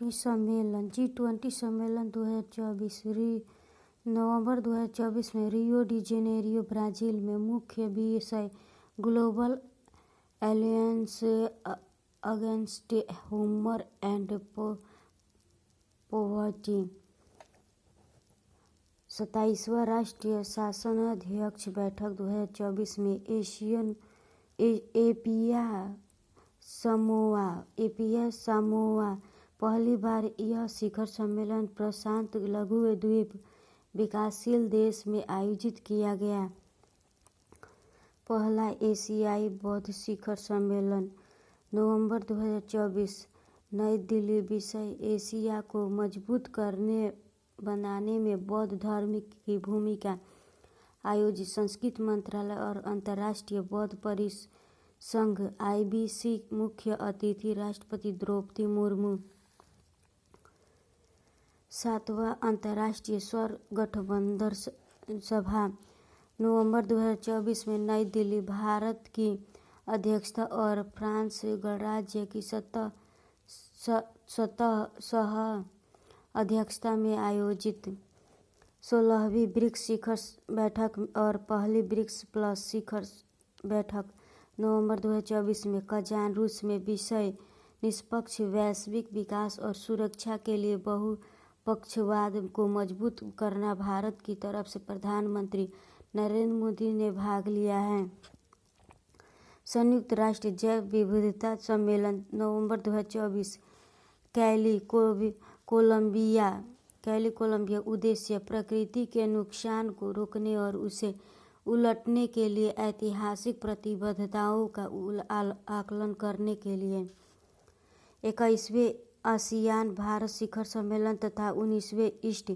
सम्मेलन G20 सम्मेलन 2024 नवंबर 2024 में रियो डी जेनेरियो ब्राज़ील में। मुख्य विषय global alliance against humour and poverty. 27वां राष्ट्रीय शासनाध्यक्ष बैठक 2024 में एपिया सामोआ। पहली बार यह शिखर सम्मेलन प्रशांत लघु द्वीप विकासशील देश में आयोजित किया गया। पहला एशियाई बौद्ध शिखर सम्मेलन नवंबर 2024 नई दिल्ली। विषय एशिया को मजबूत बनाने में बौद्ध धर्म की भूमिका। आयोजित संस्कृति मंत्रालय और अंतर्राष्ट्रीय बौद्ध परिसंघ IBC। मुख्य अतिथि राष्ट्रपति द्रौपदी मुर्मू। 7वां अंतर्राष्ट्रीय सौर गठबंधन सभा नवंबर 2024 में नई दिल्ली। भारत की अध्यक्षता और फ्रांस गणराज्य की सह अध्यक्षता में आयोजित 16वीं ब्रिक्स शिखर बैठक और पहली ब्रिक्स प्लस शिखर बैठक नवंबर 2024 में कजान रूस में। विषय निष्पक्ष वैश्विक विकास और सुरक्षा के लिए बहुपक्षवाद को मजबूत करना। भारत की तरफ से प्रधानमंत्री नरेंद्र मोदी ने भाग लिया है। संयुक्त राष्ट्र जैव विविधता सम्मेलन नवंबर 2024 कैली कोलंबिया। उद्देश्य प्रकृति के नुकसान को रोकने और उसे उलटने के लिए ऐतिहासिक प्रतिबद्धताओं का आकलन करने के लिए। 21वें आसियान भारत शिखर सम्मेलन तथा 19वें ईस्ट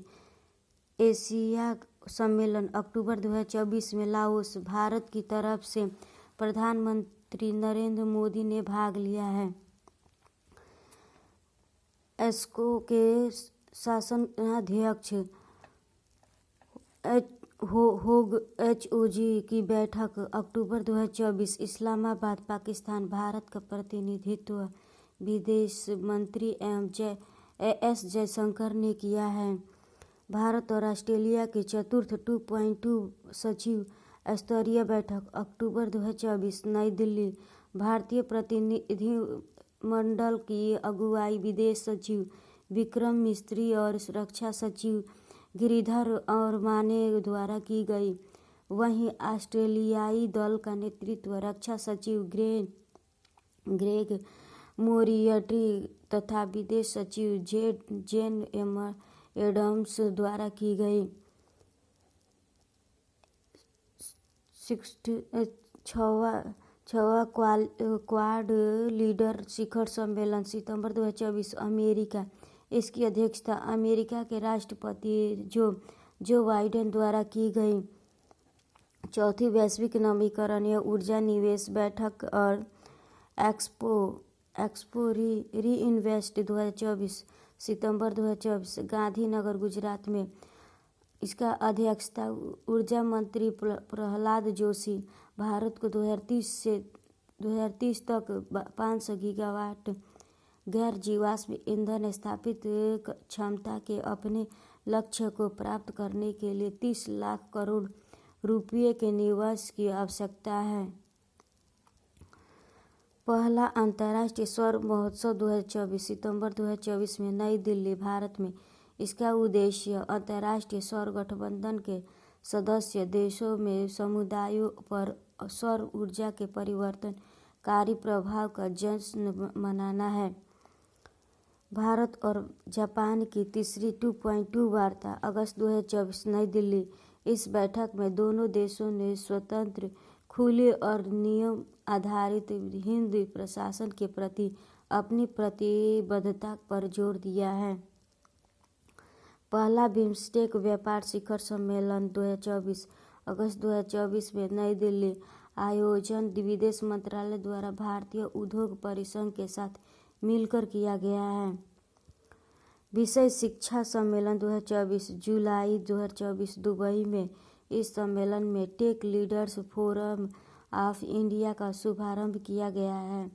एशिया सम्मेलन अक्टूबर 2024 में लाओस। भारत की तरफ से प्रधानमंत्री नरेंद्र मोदी ने भाग लिया है। एस्को के शासनाध्यक्ष HOG की बैठक अक्टूबर 2024 इस्लामाबाद पाकिस्तान। भारत का प्रतिनिधित्व विदेश मंत्री एस जयशंकर ने किया है। भारत और ऑस्ट्रेलिया की चतुर्थ 2.2 सचिव स्तरीय बैठक अक्टूबर 2024 नई दिल्ली। भारतीय प्रतिनिधिमंडल की अगुवाई विदेश सचिव विक्रम मिस्री और रक्षा सचिव गिरिधर और माने द्वारा की गई। वहीं ऑस्ट्रेलियाई दल का नेतृत्व रक्षा सचिव ग्रेग मोरियटी तथा विदेश सचिव जेन एडम्स द्वारा की गई। 6वां क्वाड लीडर शिखर सम्मेलन सितंबर 2024 अमेरिका। इसकी अध्यक्षता अमेरिका के राष्ट्रपति जो बाइडेन द्वारा की गई। चौथी वैश्विक नवीकरणीय ऊर्जा निवेश बैठक और एक्सपो री-इन्वेस्ट 2024 सितंबर 2024 गांधीनगर गुजरात में। इसका अध्यक्षता ऊर्जा मंत्री प्रहलाद जोशी। भारत को 2030 तक 500 गीगावाट गैर जीवाश्म ईंधन स्थापित क्षमता के अपने लक्ष्य को प्राप्त करने के लिए 30 लाख करोड़ रुपये के निवेश की आवश्यकता है। पहला अंतर्राष्ट्रीय सौर महोत्सव 2024 सितंबर 2024 में नई दिल्ली, भारत में। इसका उद्देश्य अंतर्राष्ट्रीय सौर गठबंधन के सदस्य देशों में समुदायों पर सौर ऊर्जा के परिवर्तनकारी प्रभाव का जश्न मनाना है। भारत और जापान की तीसरी 2.2 वार्ता अगस्त 2024 नई दिल्ली। इस बैठक में दोनों देशों ने स्वतंत्र, खुले और नियम आधारित हिंद प्रशासन के प्रति अपनी प्रतिबद्धता पर जोर दिया है। पहला बिम्स्टेक व्यापार शिखर सम्मेलन 2024 अगस्त 2024 में नई दिल्ली। आयोजन विदेश मंत्रालय द्वारा भारतीय उद्योग परिसंघ के साथ मिलकर किया गया है। विषय शिक्षा सम्मेलन 2024 जुलाई 2024 दुबई में। इस सम्मेलन में tech leaders forum of India का शुभारंभ किया गया है।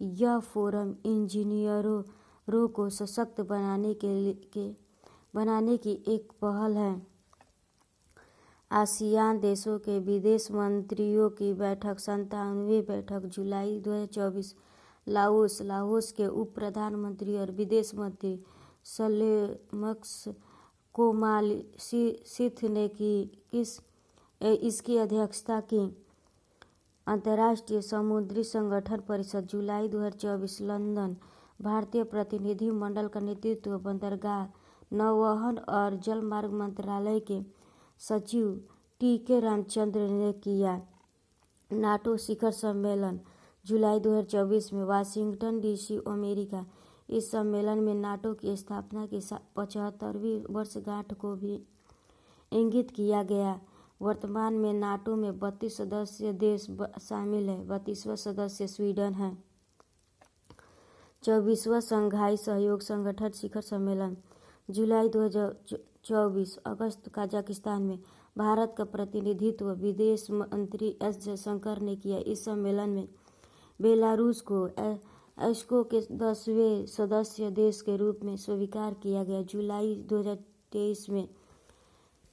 यह फोरम इंजीनियरों, रो को सशक्त बनाने की एक पहल है। आसियान देशों के विदेश मंत्रियों की बैठक 97वीं बैठक जुलाई 2024 लाओस के उप प्रधानमंत्री और विदेश मंत्री सलेमक्स कोमालिसिथ ने इसकी अध्यक्षता की। अंतर्राष्ट्रीय समुद्री संगठन परिषद जुलाई 2024 लंदन। भारतीय प्रतिनिधि मंडल का नेतृत्व बंदरगाह, नौवहन और जलमार्ग मंत्रालय के सचिव टी.के. रामचंद्र ने किया। नाटो शिखर सम्मेलन जुलाई 2024 में वाशिंगटन डीसी, अमेरिका। इस सम्मेलन में नाटो की स्थापना की 75वीं वर्षगांठ को भी इंगित किया गया। वर्तमान में नाटो में 32 सदस्य देश शामिल है। 32वां सदस्य स्वीडन है। 24वां शंघाई सहयोग संगठन शिखर सम्मेलन जुलाई 2024 अगस्त कजाकिस्तान में। भारत का प्रतिनिधित्व विदेश मंत्री एस जयशंकर ने किया। इस सम्मेलन में बेलारूस को एस्को के 10वें सदस्य देश के रूप में स्वीकार किया गया। जुलाई 2023 में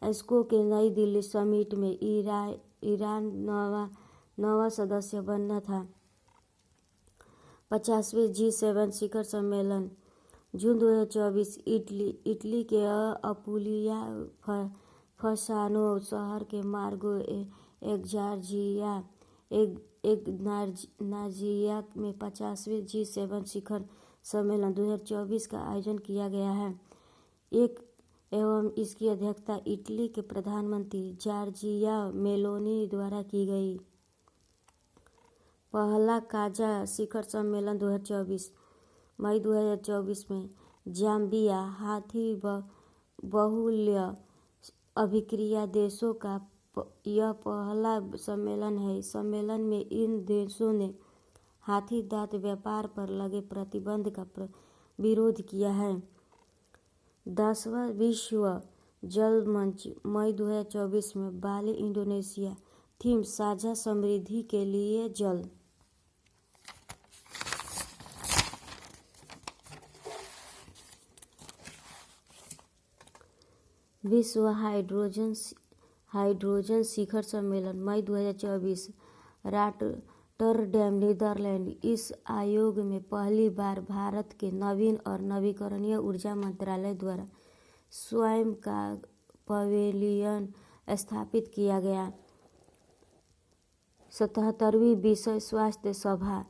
एस्को के नई दिल्ली समिट में ईरान नवा सदस्य बनना था। 50वें G7 शिखर सम्मेलन जून 2024 इटली के अपुलिया फसानो शहर के मार्गो एग्नार्जिया में 50वें G7 शिखर सम्मेलन 2024 का आयोजन किया गया है। एवं इसकी अध्यक्षता इटली के प्रधानमंत्री जॉर्जिया मेलोनी द्वारा की गई। पहला काजा शिखर सम्मेलन 2024 मई 2024 में जाम्बिया। हाथी बहुल्य अभिक्रिया देशों का यह पहला सम्मेलन है। इस सम्मेलन में इन देशों ने हाथी दांत व्यापार पर लगे प्रतिबंध का विरोध किया है। 10वां विश्व जल मंच मई 2024 में बाली, इंडोनेशिया। थीम साझा समृद्धि के लिए जल। विश्व हाइड्रोजन शिखर सम्मेलन मई 2024 रॉटरडैम, नीदरलैंड। इस आयोग में पहली बार भारत के नवीन और नवीकरणीय ऊर्जा मंत्रालय द्वारा स्वयं का पवेलियन स्थापित किया गया। 77वीं विश्व स्वास्थ्य सभा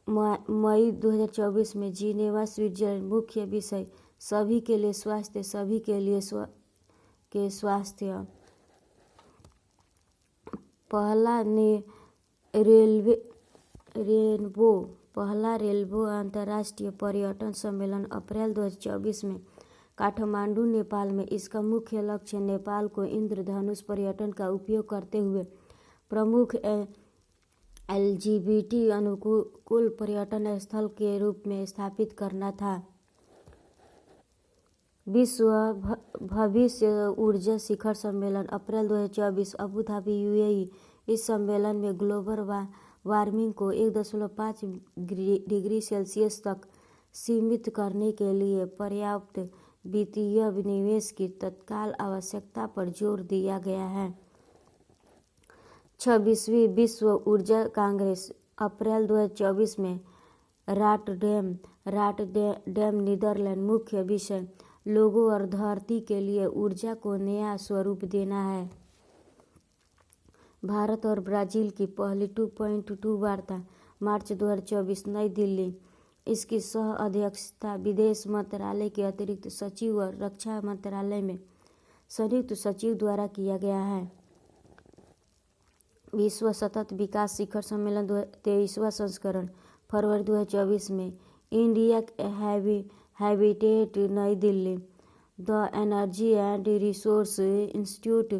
मई 2024 में जिनेवा, स्विट्जरलैंड। मुख्य विषय सभी के लिए स्वास्थ्य, सभी के लिए स्वास्थ्य। पहला रेनबो अंतर्राष्ट्रीय पर्यटन सम्मेलन अप्रैल 2024 में काठमांडू, नेपाल में। इसका मुख्य लक्ष्य नेपाल को इंद्रधनुष पर्यटन का उपयोग करते हुए प्रमुख LGBT अनुकूल पर्यटन स्थल के रूप में स्थापित करना था। विश्व भविष्य ऊर्जा शिखर सम्मेलन अप्रैल 2024 अबू धाबी, UAE। इस सम्मेलन में ग्लोबल वार्मिंग को 1.5 डिग्री सेल्सियस तक सीमित करने के लिए पर्याप्त वित्तीय निवेश की तत्काल आवश्यकता पर जोर दिया गया है। 26वीं विश्व ऊर्जा कांग्रेस अप्रैल 2024 में रॉटरडैम, नीदरलैंड। मुख्य विषय लोगों और धरती के लिए ऊर्जा को नया स्वरूप देना है। भारत और ब्राजील की पहली 2.2 वार्ता मार्च 2024 नई दिल्ली। इसकी सह अध्यक्षता विदेश मंत्रालय के अतिरिक्त सचिव और रक्षा मंत्रालय में संयुक्त सचिव द्वारा किया गया है। विश्व सतत विकास शिखर सम्मेलन 23वां संस्करण फरवरी 2024 में India Habitat, Nai Delhi. The energy and resource institute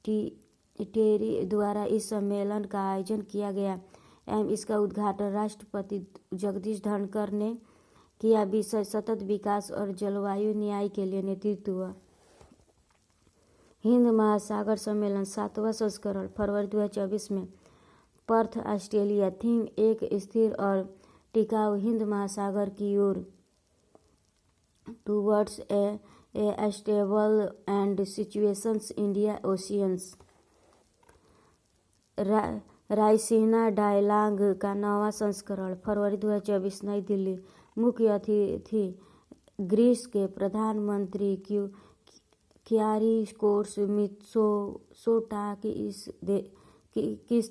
TERI द्वारा इस सम्मेलन का आयोजन किया गया एवं इसका उद्घाटन राष्ट्रपति जगदीश धनखड़ ने किया। विषय सतत विकास और जलवायु न्याय के लिए नेतृत्व। हिंद महासागर सम्मेलन 7वां संस्करण फरवरी 2024 में पर्थ, ऑस्ट्रेलिया। थीम एक स्थिर और टिकाऊ हिंद महासागर की ओर towards a stable and situations India oceans. Raisina dialogue का 9वां संस्करण फरवरी 2024 नई दिल्ली। मुख्य अतिथि ग्रीस के प्रधानमंत्री क्यारिकोस मित्सोटाकिस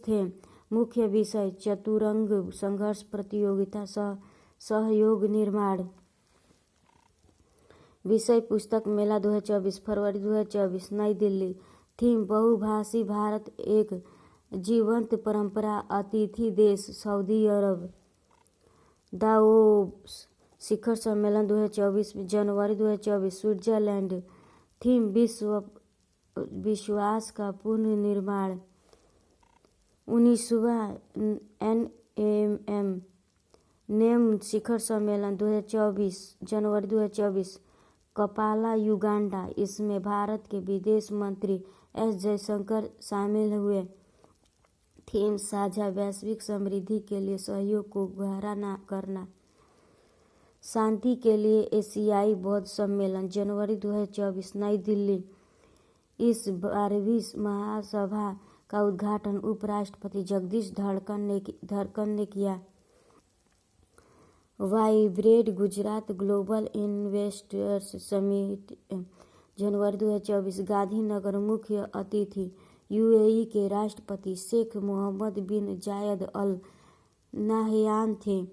थे। मुख्य विषय चतुरंग संघर्ष प्रतियोगिता सहयोग निर्माण। विषय पुस्तक मेला 2024 फरवरी 2024 नई दिल्ली। थीम बहुभाषी भारत एक जीवंत परंपरा अतिथि देश सऊदी अरब। दावोस शिखर सम्मेलन 2024 जनवरी 2024 स्विट्जरलैंड। थीम विश्वास का पुनर्निर्माण। 19वां NAM नेम शिखर सम्मेलन 2024 जनवरी 2024 कपाला युगांडा। इसमें भारत के विदेश मंत्री एस जयशंकर शामिल हुए। थीम साझा वैश्विक समृद्धि के लिए सहयोग को गहरा करना। शांति के लिए एशियाई बौद्ध सम्मेलन जनवरी 2024 नई दिल्ली। इस 12वीं महासभा का उद्घाटन उपराष्ट्रपति जगदीप धनखड़ ने किया। Vibrant Gujarat global investors summit जनवरी 2024 गांधीनगर। मुख्य अतिथि UAE के राष्ट्रपति शेख मोहम्मद बिन जायद अल नाहयान थे।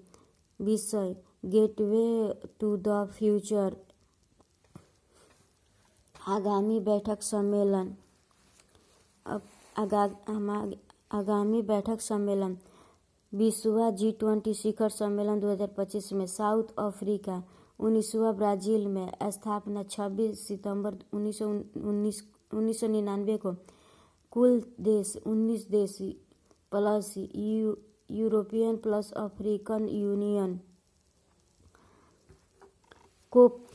विषय गेटवे टू द फ्यूचर। आगामी बैठक सम्मेलन 20वां G20 शिखर सम्मेलन 2025 में साउथ अफ्रीका। 19वां ब्राजील में स्थापना 26 सितंबर 1999 को। कुल देश 19 देश plus European plus African union. COP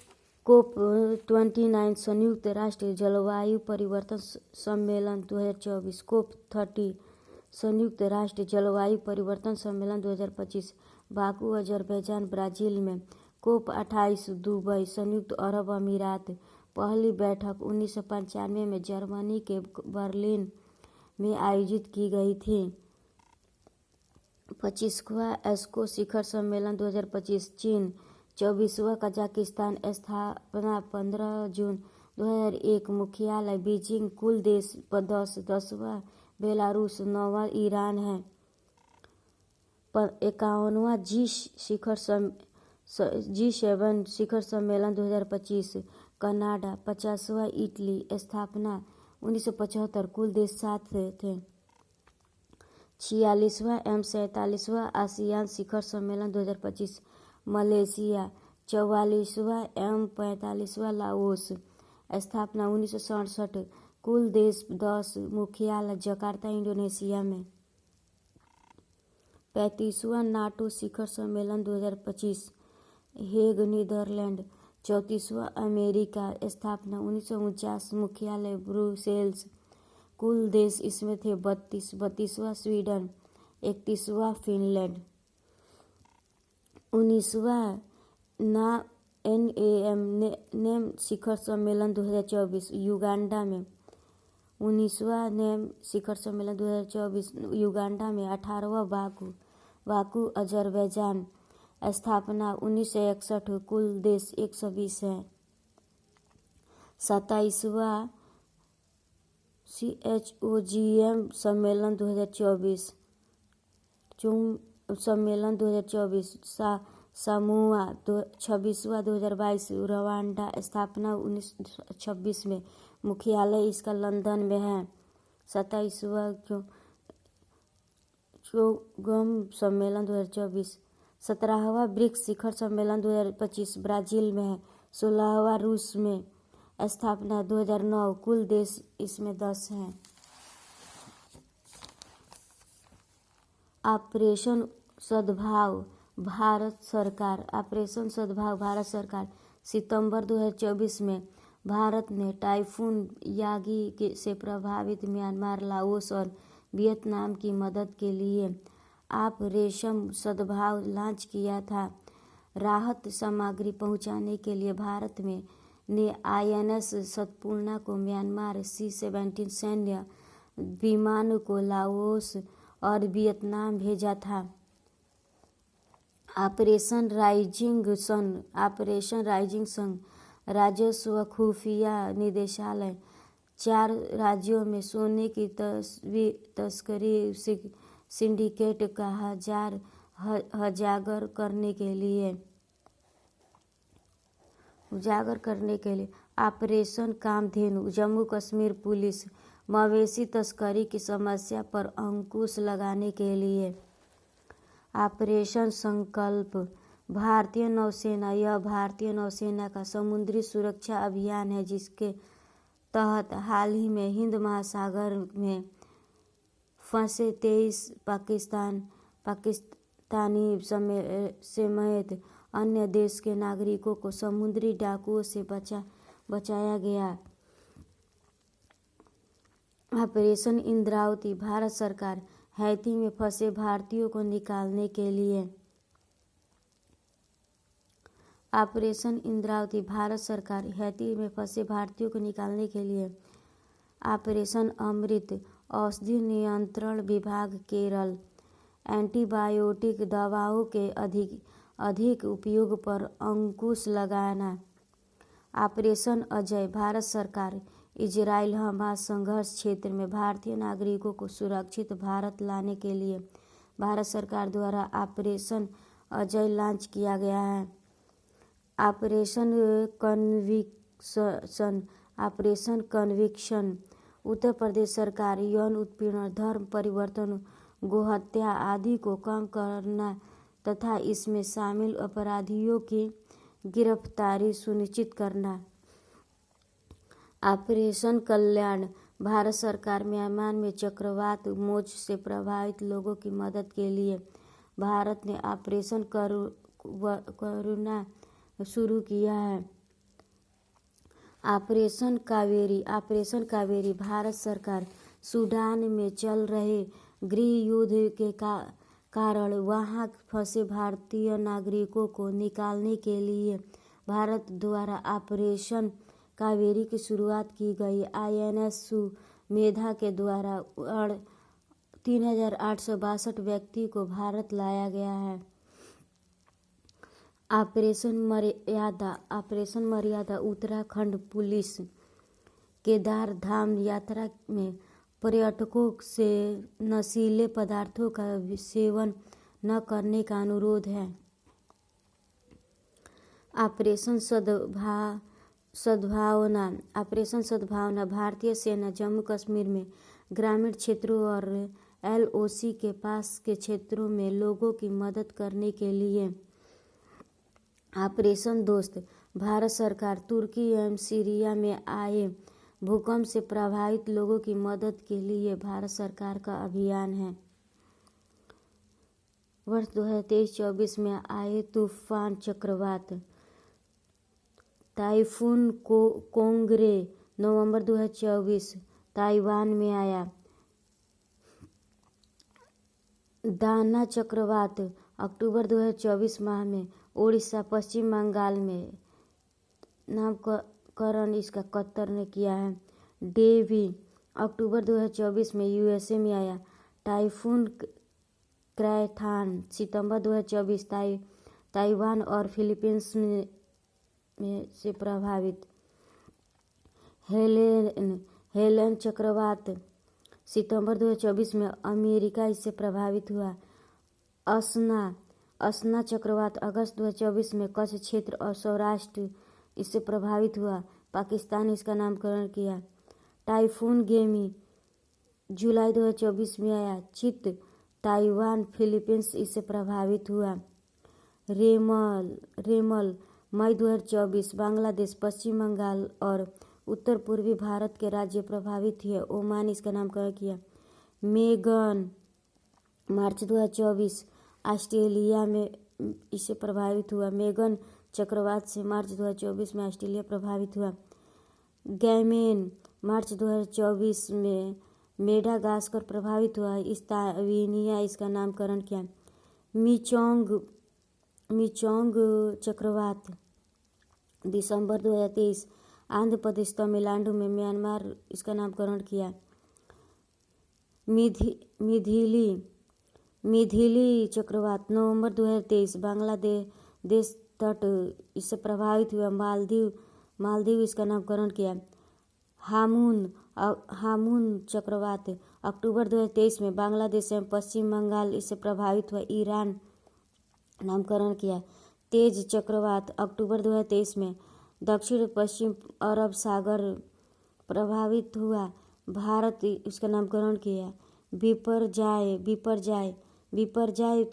29 संयुक्त राष्ट्र जलवायु परिवर्तन सम्मेलन 2024। कोप 30 संयुक्त राष्ट्र जलवायु परिवर्तन सम्मेलन 2025 बाकू अजरबैजान ब्राज़ील में। कोप 28 दुबई संयुक्त अरब अमीरात। पहली बैठक 1995 में जर्मनी के बर्लिन में आयोजित की गई थी। 25वां एस्को शिखर सम्मेलन 2025 चीन। 24वां कजाकिस्तान। स्थापना 15 जून 2001। मुख्यालय बीजिंग। कुल देश 10। 10वां बेलारूस। 9वां ईरान है। 51वां G7 शिखर सम्मेलन 2025 कनाडा। 50वां इटली। स्थापना 1975। कुल देश 7 थे। 46वां M47वां आसियान शिखर सम्मेलन 2025 मलेशिया। 44वां M45वां लाओस। स्थापना 1967। कुल देश 10। मुख्यालय जकार्ता इंडोनेशिया में। 35वां नाटो शिखर सम्मेलन 2025 हेग नीदरलैंड। 34वां अमेरिका। स्थापना 1949। मुख्यालय ब्रुसेल्स। कुल देश इसमें थे 32। 32वां स्वीडन। 31वां फिनलैंड। 19वां नेम शिखर सम्मेलन 2024 युगांडा में। 19वां नेम शिखर सम्मेलन 2024 युगांडा में। 18वां बाकू अजरबैजान। स्थापना 1961। कुल देश 120 हैं। 27वां CHOGM सम्मेलन 2024 सामोआ। 26वां 2022 रवांडा। स्थापना 1926 में। मुख्यालय इसका लंदन में है। 27वां CHOGM सम्मेलन 2024। 17वां ब्रिक्स शिखर सम्मेलन 2025 ब्राज़ील में है। 16वां रूस में। स्थापना 2009। कुल देश इसमें 10 हैं। ऑपरेशन सद्भाव भारत सरकार। ऑपरेशन सद्भाव भारत सरकार सितंबर 2024 में भारत ने टाइफून यागी से प्रभावित म्यांमार, लाओस और वियतनाम की मदद के लिए ऑपरेशन सद्भाव लॉन्च किया था। राहत सामग्री पहुंचाने के लिए भारत में ने INS सतपूर्णा को म्यांमार, C-17 सैन्य विमान को लाओस और वियतनाम भेजा था। ऑपरेशन राइजिंग सन राजस्व खुफिया निदेशालय 4 राज्यों में सोने की तस्करी सिंडिकेट का उजागर करने के लिए ऑपरेशन कामधेनु। जम्मू कश्मीर पुलिस मवेशी तस्करी की समस्या पर अंकुश लगाने के लिए ऑपरेशन संकल्प। भारतीय नौसेना यह भारतीय नौसेना का समुद्री सुरक्षा अभियान है, जिसके तहत हाल ही में हिंद महासागर में फंसे 23 पाकिस्तानी समेत अन्य देश के नागरिकों को समुद्री डाकुओं से बचाया गया। ऑपरेशन इंद्रावती। भारत सरकार हैती में फंसे भारतीयों को निकालने के लिए ऑपरेशन इंद्रावती। भारत सरकार हैती में फंसे भारतीयों को निकालने के लिए ऑपरेशन अमृत। औषधि नियंत्रण विभाग केरल एंटीबायोटिक दवाओं के अधिक उपयोग पर अंकुश लगाना। ऑपरेशन अजय। भारत सरकार इजराइल हमास संघर्ष क्षेत्र में भारतीय नागरिकों को सुरक्षित भारत लाने के लिए भारत सरकार द्वारा ऑपरेशन अजय लॉन्च किया गया है। Operation conviction. उत्तर प्रदेश सरकार यौन उत्पीड़न, धर्म परिवर्तन, गोहत्या आदि को कम करना तथा इसमें शामिल अपराधियों की गिरफ्तारी सुनिश्चित करना। ऑपरेशन कल्याण। भारत सरकार म्यांमार में चक्रवात मोच से प्रभावित लोगों की मदद के लिए भारत ने ऑपरेशन करुणा शुरू किया है। ऑपरेशन कावेरी। भारत सरकार सूडान में चल रहे गृह युद्ध के कारण वहां फंसे भारतीय नागरिकों को निकालने के लिए भारत द्वारा ऑपरेशन कावेरी की शुरुआत की गई। INS सुमेधा के द्वारा 3862 व्यक्ति को भारत लाया गया है। ऑपरेशन मर्यादा। उत्तराखंड पुलिस केदार धाम यात्रा में पर्यटकों से नशीले पदार्थों का सेवन न करने का अनुरोध है। ऑपरेशन सद्भावना। ऑपरेशन सद्भावना। भारतीय सेना जम्मू कश्मीर में ग्रामीण क्षेत्रों और LOC के पास के क्षेत्रों में लोगों की मदद करने के लिए ऑपरेशन दोस्त। भारत सरकार तुर्की एवं सीरिया में आए भूकंप से प्रभावित लोगों की मदद के लिए भारत सरकार का अभियान है। वर्ष 2023-24 में आए तूफान चक्रवात। टाइफून कोंगरे नवंबर 2024 ताइवान में आया। दाना चक्रवात अक्टूबर 2024 माह में ओडिशा पश्चिम बंगाल में नामकरण इसका कतर ने किया है। डेवी अक्टूबर 2024 में USA में आया। टाइफून क्रायथान सितंबर 2024 ताइवान और फिलीपींस में से प्रभावित। हेलेन चक्रवात सितंबर 2024 में अमेरिका इससे प्रभावित हुआ। असना चक्रवात अगस्त 2024 में कच्छ क्षेत्र और सौराष्ट्र इससे प्रभावित हुआ। पाकिस्तान इसका नामकरण किया। टाइफून गेमी जुलाई 2024 में आया। चित ताइवान फिलीपींस इससे प्रभावित हुआ। रेमल मई 2024 बांग्लादेश, पश्चिम बंगाल और उत्तर पूर्वी भारत के राज्य प्रभावित हुए। ओमान इसका नामकरण किया। मेगन मार्च 2024 ऑस्ट्रेलिया में इससे प्रभावित हुआ। मेगन चक्रवात से मार्च 2024 में ऑस्ट्रेलिया प्रभावित हुआ। गैमेन मार्च 2024 में मेडागास्कर प्रभावित हुआ। स्लोवेनिया इसका नामकरण किया। मिचोंग चक्रवात दिसंबर 2023। आंध्र प्रदेश तमिलनाडु में। म्यांमार इसका नामकरण किया। मिथिली चक्रवात नवंबर 2023। बांग्लादेश तट इससे प्रभावित हुआ। मालदीव इसका नामकरण किया। हामून चक्रवात अक्टूबर 2023 में बांग्लादेश एवं पश्चिम बंगाल इससे प्रभावित हुआ। ईरान नामकरण किया। तेज चक्रवात अक्टूबर 2023 में दक्षिण पश्चिम अरब सागर प्रभावित हुआ। भारत इसका नामकरण किया। बिपरजाय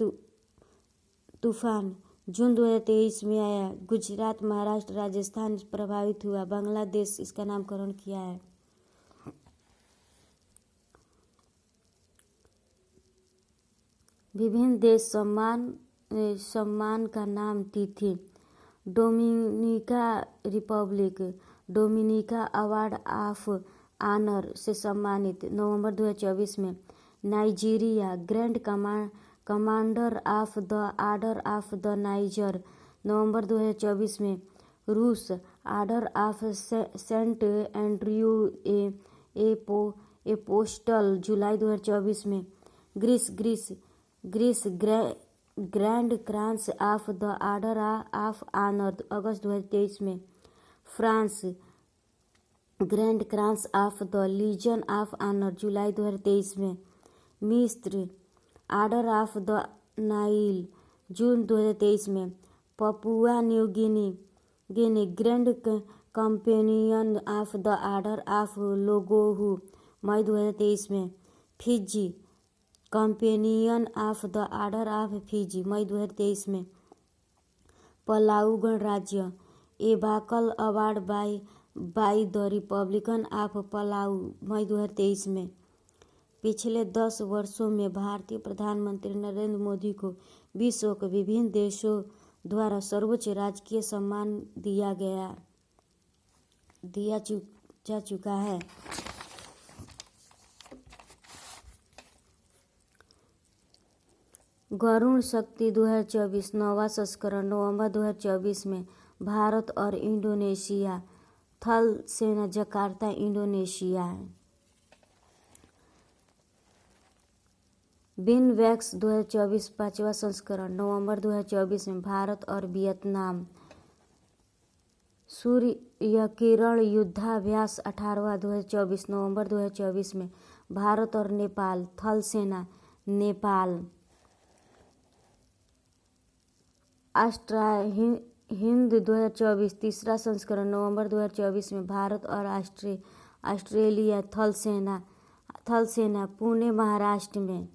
तूफान जून 2023 में आया। गुजरात, महाराष्ट्र, राजस्थान प्रभावित हुआ। बांग्लादेश इसका नामकरण किया है। विभिन्न देश सम्मान का नाम। तिथि Dominica republic, Dominica award of honour से सम्मानित नवंबर 2024 में। Nigeria grand commander of the order of the Niger नवंबर 2024 में। रूस order of Saint Andrew apostle जुलाई 2024 में। Greece grand cross of the order of honour अगस्त 2023 में। France grand cross of the legion of honour जुलाई 2023 में। मिस्र ऑर्डर ऑफ द नाइल जून 2023 में। Papua New Guinea grand companion of the order of Logohu मई 2023 में। Fiji companion of the order of Fiji मई 2023 में। पलाऊ गणराज्य Ebakl award by the republican of Palau मई 2023 में। पिछले 10 वर्षों में भारतीय प्रधानमंत्री नरेंद्र मोदी को विश्व के विभिन्न देशों द्वारा सर्वोच्च राजकीय सम्मान दिया जा चुका है। गरुड़ शक्ति 2024 9वां संस्करण नवंबर 2024 में। भारत और इंडोनेशिया थल सेना जकार्ता इंडोनेशिया है। बिनवैक्स 2024 5वां संस्करण नवंबर 2024 में। भारत और वियतनाम। सूर्य किरण युद्धाभ्यास 18वां 2024 नवंबर 2024 में। भारत और नेपाल थल सेना नेपाल। हिंद 2024 तीसरा संस्करण नवंबर 2024 में। भारत और ऑस्ट्रेलिया थल सेना पुणे महाराष्ट्र में।